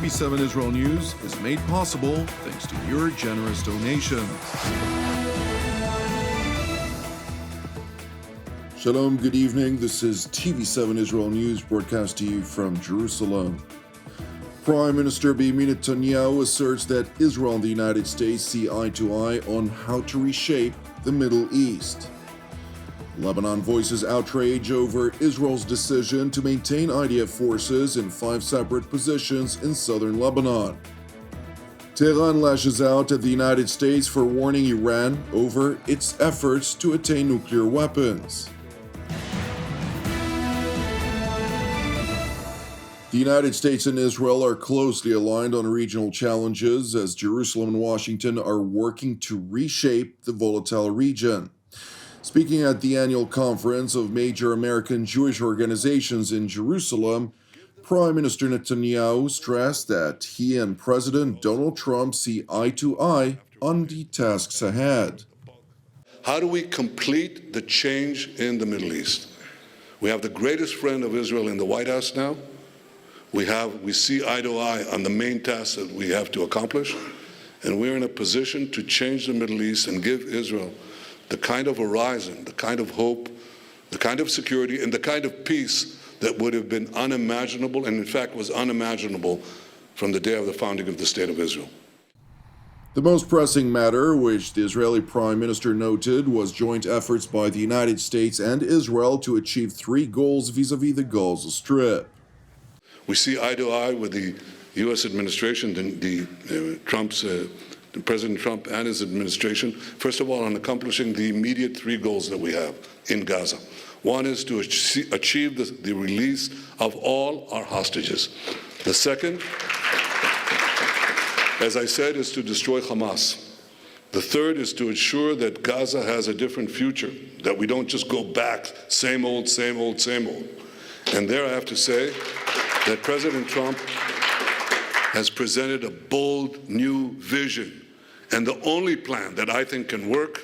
TV7 Israel News is made possible thanks to your generous donations. Shalom, good evening. This is TV7 Israel News broadcast to you from Jerusalem. Prime Minister Benjamin Netanyahu asserts that Israel and the United States see eye to eye on how to reshape the Middle East. Lebanon voices outrage over Israel's decision to maintain IDF forces in 5 separate positions in southern Lebanon. Tehran lashes out at the United States for warning Iran over its efforts to attain nuclear weapons. The United States and Israel are closely aligned on regional challenges as Jerusalem and Washington are working to reshape the volatile region. Speaking at the annual conference of major American Jewish organizations in Jerusalem, Prime Minister Netanyahu stressed that he and President Donald Trump see eye to eye on the tasks ahead. How do we complete the change in the Middle East? We have the greatest friend of Israel in the White House now. We see eye to eye on the main tasks that we have to accomplish, and we're in a position to change the Middle East and give Israel the kind of horizon, the kind of hope, the kind of security, and the kind of peace that would have been unimaginable, and in fact was unimaginable from the day of the founding of the State of Israel. The most pressing matter, which the Israeli Prime Minister noted, was joint efforts by the United States and Israel to achieve 3 goals vis-à-vis the Gaza Strip. We see eye to eye with the U.S. administration, President Trump and his administration, first of all, on accomplishing the immediate 3 goals that we have in Gaza. One is to achieve the release of all our hostages. The second, as I said, is to destroy Hamas. The third is to ensure that Gaza has a different future, that we don't just go back, same old, same old, same old. And there I have to say that President Trump has presented a bold new vision and the only plan that I think can work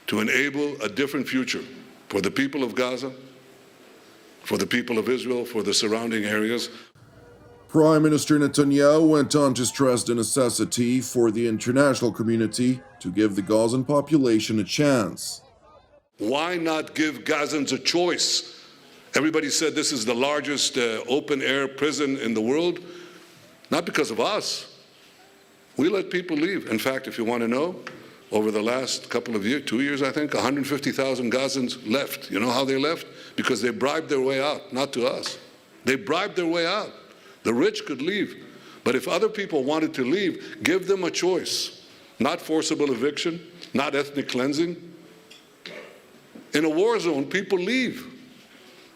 to enable a different future for the people of Gaza, for the people of Israel, for the surrounding areas. Prime Minister Netanyahu went on to stress the necessity for the international community to give the Gazan population a chance. Why not give Gazans a choice? Everybody said this is the largest open-air prison in the world. Not because of us. We let people leave. In fact, if you want to know, over the last couple of years, 2 years I think, 150,000 Gazans left. You know how they left? Because they bribed their way out, not to us. They bribed their way out. The rich could leave. But if other people wanted to leave, give them a choice. Not forcible eviction, not ethnic cleansing. In a war zone, people leave.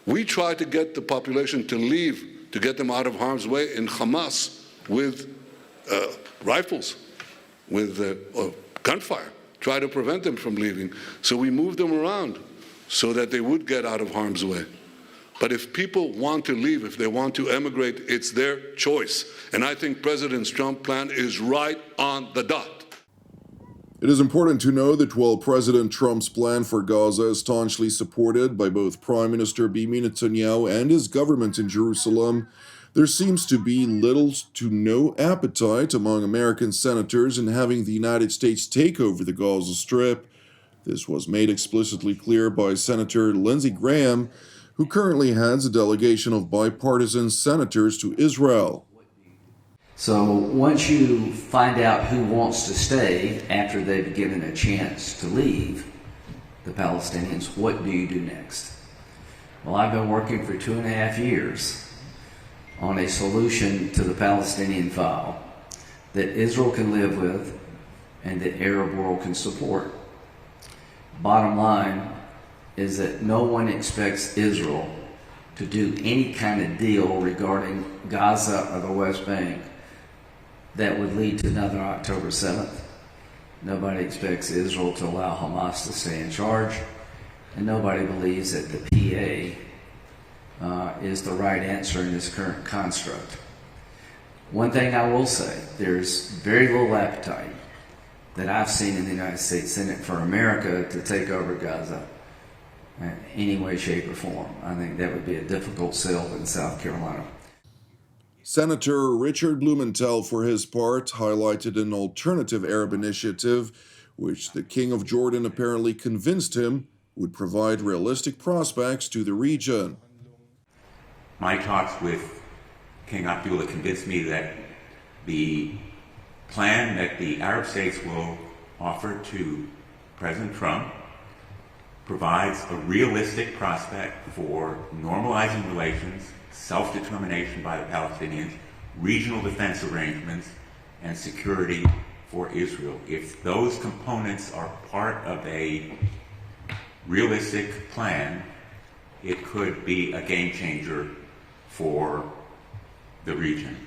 We try to get the population to leave, to get them out of harm's way in Hamas with rifles, with gunfire, try to prevent them from leaving. So we move them around so that they would get out of harm's way. But if people want to leave, if they want to emigrate, it's their choice. And I think President Trump's plan is right on the dot. It is important to know that while President Trump's plan for Gaza is staunchly supported by both Prime Minister Benjamin Netanyahu and his government in Jerusalem, there seems to be little to no appetite among American senators in having the United States take over the Gaza Strip. This was made explicitly clear by Senator Lindsey Graham, who currently heads a delegation of bipartisan senators to Israel. So once you find out who wants to stay after they've given a chance to leave, the Palestinians, what do you do next? Well, I've been working for 2.5 years on a solution to the Palestinian file that Israel can live with and the Arab world can support. Bottom line is that no one expects Israel to do any kind of deal regarding Gaza or the West Bank that would lead to another October 7th. Nobody expects Israel to allow Hamas to stay in charge, and nobody believes that the PA is the right answer in this current construct. One thing I will say, there's very little appetite that I've seen in the United States Senate for America to take over Gaza in any way, shape, or form. I think that would be a difficult sell in South Carolina. Senator Richard Blumenthal, for his part, highlighted an alternative Arab initiative, which the King of Jordan apparently convinced him would provide realistic prospects to the region. My talks with King Abdullah convinced me that the plan that the Arab states will offer to President Trump provides a realistic prospect for normalizing relations, self-determination by the Palestinians, regional defense arrangements, and security for Israel. If those components are part of a realistic plan, it could be a game changer for the region.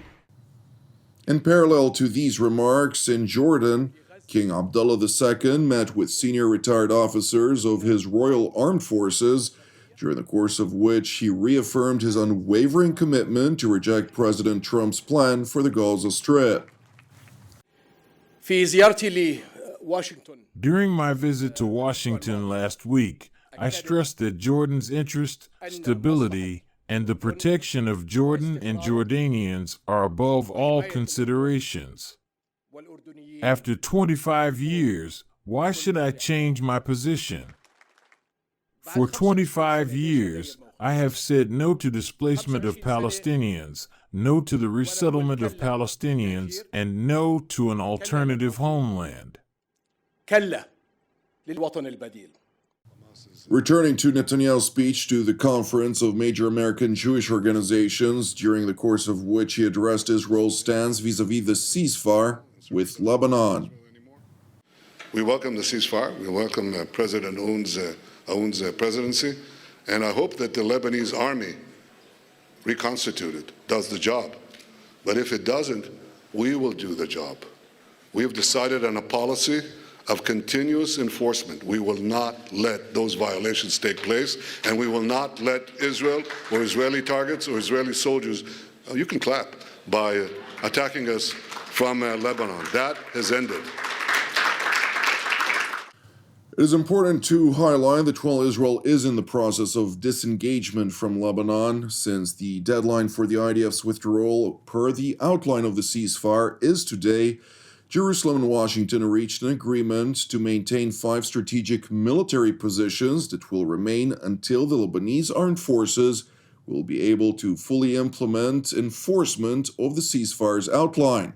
In parallel to these remarks, in Jordan, King Abdullah II met with senior retired officers of his Royal Armed Forces, during the course of which he reaffirmed his unwavering commitment to reject President Trump's plan for the Gaza Strip. During my visit to Washington last week, I stressed that Jordan's interest, stability, and the protection of Jordan and Jordanians are above all considerations. After 25 years, why should I change my position? For 25 years, I have said no to displacement of Palestinians, no to the resettlement of Palestinians, and no to an alternative homeland. Returning to Netanyahu's speech to the conference of major American Jewish organizations, during the course of which he addressed Israel's stance vis-à-vis the ceasefire with Lebanon. We welcome the ceasefire. We welcome President Aoun's presidency, and I hope that the Lebanese army, reconstituted, does the job. But if it doesn't, we will do the job. We have decided on a policy of continuous enforcement. We will not let those violations take place, and we will not let Israel or Israeli targets or Israeli soldiers, you can clap, by attacking us from Lebanon. That has ended. It is important to highlight that while Israel is in the process of disengagement from Lebanon, since the deadline for the IDF's withdrawal per the outline of the ceasefire is today, Jerusalem and Washington reached an agreement to maintain 5 strategic military positions that will remain until the Lebanese armed forces will be able to fully implement enforcement of the ceasefire's outline.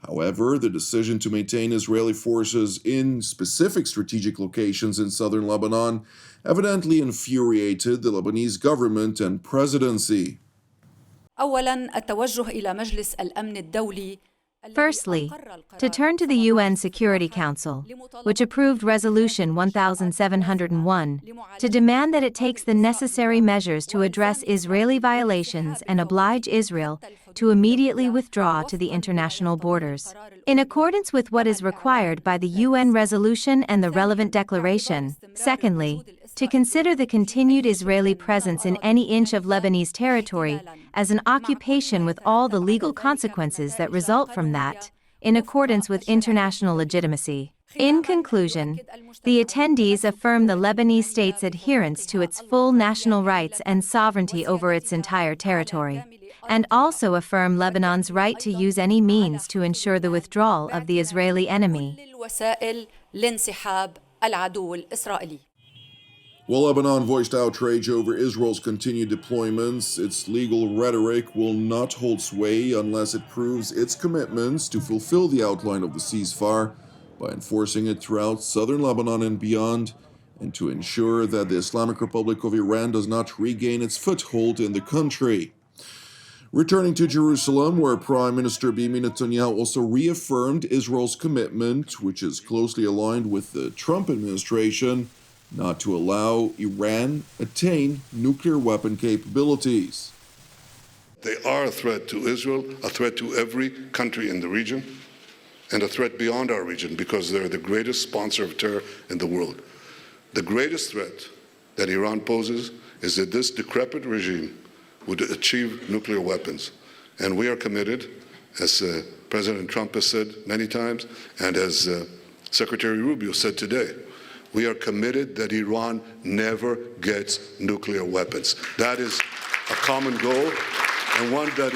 However, the decision to maintain Israeli forces in specific strategic locations in southern Lebanon evidently infuriated the Lebanese government and presidency. أولاً التوجه إلى مجلس الأمن الدولي. Firstly, to turn to the UN Security Council, which approved Resolution 1701, to demand that it takes the necessary measures to address Israeli violations and oblige Israel to immediately withdraw to the international borders. In accordance with what is required by the UN resolution and the relevant declaration. Secondly, to consider the continued Israeli presence in any inch of Lebanese territory as an occupation with all the legal consequences that result from that, in accordance with international legitimacy. In conclusion, the attendees affirm the Lebanese state's adherence to its full national rights and sovereignty over its entire territory, and also affirm Lebanon's right to use any means to ensure the withdrawal of the Israeli enemy. While Lebanon voiced outrage over Israel's continued deployments, its legal rhetoric will not hold sway unless it proves its commitments to fulfill the outline of the ceasefire by enforcing it throughout southern Lebanon and beyond, and to ensure that the Islamic Republic of Iran does not regain its foothold in the country. Returning to Jerusalem, where Prime Minister Benjamin Netanyahu also reaffirmed Israel's commitment, which is closely aligned with the Trump administration, not to allow Iran attain nuclear weapon capabilities. They are a threat to Israel, a threat to every country in the region, and a threat beyond our region because they're the greatest sponsor of terror in the world. The greatest threat that Iran poses is that this decrepit regime would achieve nuclear weapons. And we are committed, as President Trump has said many times, and as Secretary Rubio said today, we are committed that Iran never gets nuclear weapons. That is a common goal, and one that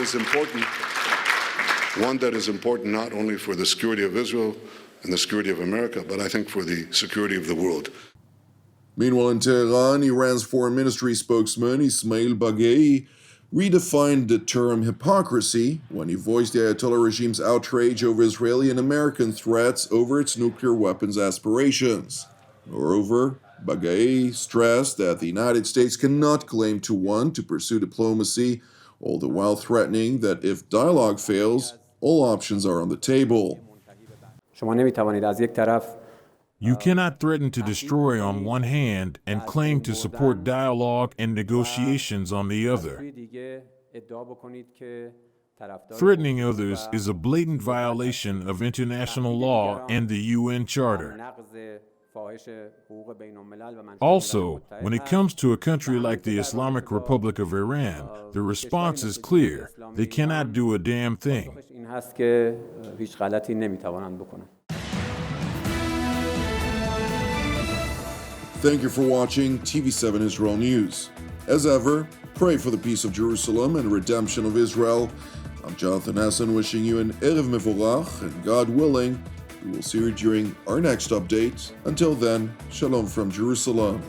is important not only for the security of Israel and the security of America, but I think for the security of the world. Meanwhile, in Tehran, Iran's foreign ministry spokesman Ismail Baghei redefined the term hypocrisy when he voiced the Ayatollah regime's outrage over Israeli and American threats over its nuclear weapons aspirations. Moreover, Baghei stressed that the United States cannot claim to want to pursue diplomacy, all the while threatening that if dialogue fails, all options are on the table. You cannot threaten to destroy on one hand and claim to support dialogue and negotiations on the other. Threatening others is a blatant violation of international law and the UN Charter. Also, when it comes to a country like the Islamic Republic of Iran, the response is clear. They cannot do a damn thing. Thank you for watching TV7 Israel News. As ever, pray for the peace of Jerusalem and redemption of Israel. I'm Jonathan Hassan wishing you an Erev Mevorach, and God willing, we will see you during our next update. Until then, Shalom from Jerusalem.